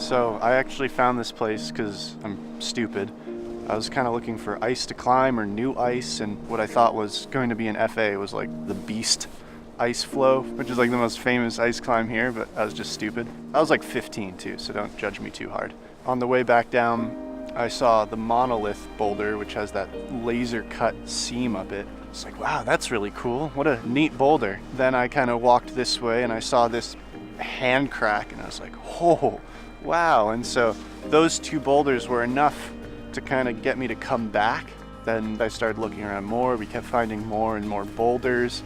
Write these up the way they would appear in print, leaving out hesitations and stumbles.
So I actually found this place because I'm stupid. I was kind of looking for ice to climb or new ice, and what I thought was going to be an FA was like the Beast ice flow, which is like the most famous ice climb here, but I was just stupid. I was like 15 too, so don't judge me too hard. On the way back down, I saw the monolith boulder, which has that laser cut seam up it. It's like, wow, that's really cool. What a neat boulder. Then I kind of walked this way and I saw this hand crack and I was like, oh, wow. And so those two boulders were enough to kind of get me to come back. Then I started looking around more. We kept finding more and more boulders.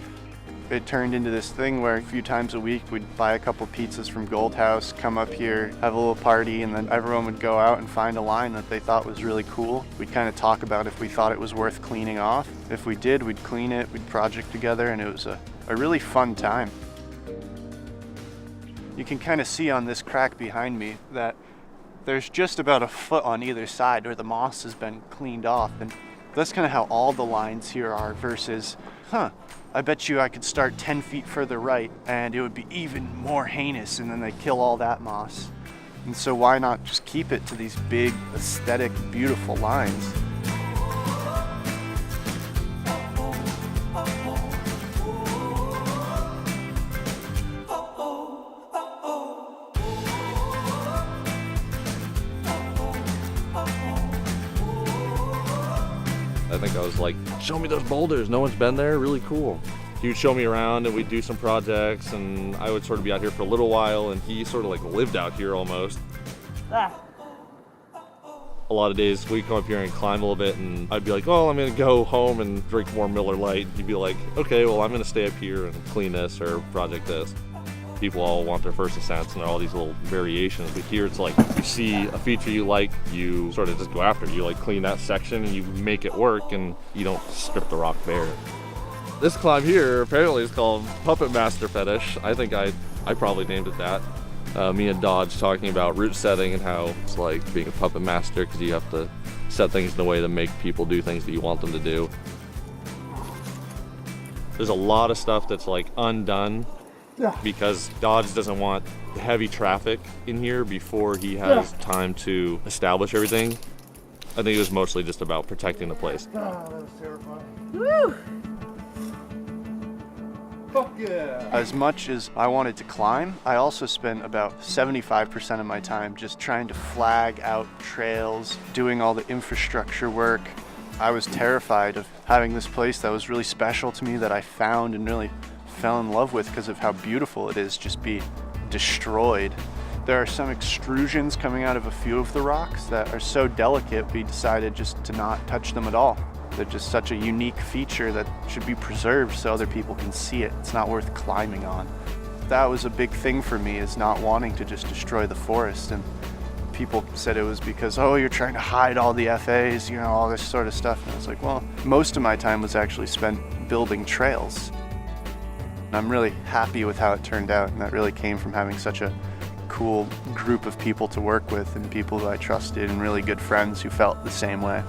It turned into this thing where a few times a week we'd buy a couple pizzas from Gold House, come up here, have a little party, and then everyone would go out and find a line that they thought was really cool. We'd kind of talk about if we thought it was worth cleaning off. If we did, we'd clean it, we'd project together, and it was a really fun time. You can kind of see on this crack behind me that there's just about a foot on either side where the moss has been cleaned off, and that's kind of how all the lines here are versus, I bet you I could start 10 feet further right and it would be even more heinous, and then they kill all that moss. And so why not just keep it to these big, aesthetic, beautiful lines? I think I was like, show me those boulders, no one's been there, really cool. He would show me around and we'd do some projects, and I would sort of be out here for a little while, and he sort of like lived out here almost. A lot of days we'd come up here and climb a little bit, and I'd be like, oh, I'm gonna go home and drink more Miller Lite. He'd be like, okay, well, I'm gonna stay up here and clean this or project this. People all want their first ascents, and there are all these little variations, but here it's like you see a feature you like, you sort of just go after it. You like clean that section and you make it work, and you don't strip the rock bare. This climb here apparently is called Puppet Master Fetish. I think I probably named it that. Me and Dodge talking about route setting and how it's like being a puppet master, because you have to set things in a way that make people do things that you want them to do. There's a lot of stuff that's like undone because Dodge doesn't want heavy traffic in here before he has time to establish everything. I think it was mostly just about protecting the place. Oh, that was terrifying. Woo! Fuck yeah! As much as I wanted to climb, I also spent about 75% of my time just trying to flag out trails, doing all the infrastructure work. I was terrified of having this place that was really special to me, that I found and really fell in love with because of how beautiful it is, just be destroyed. There are some extrusions coming out of a few of the rocks that are so delicate we decided just to not touch them at all. They're just such a unique feature that should be preserved so other people can see it. It's not worth climbing on. That was a big thing for me, is not wanting to just destroy the forest. And people said it was because, oh, you're trying to hide all the FAs, you know, all this sort of stuff. And I was like, well, most of my time was actually spent building trails. And I'm really happy with how it turned out, and that really came from having such a cool group of people to work with and people who I trusted and really good friends who felt the same way.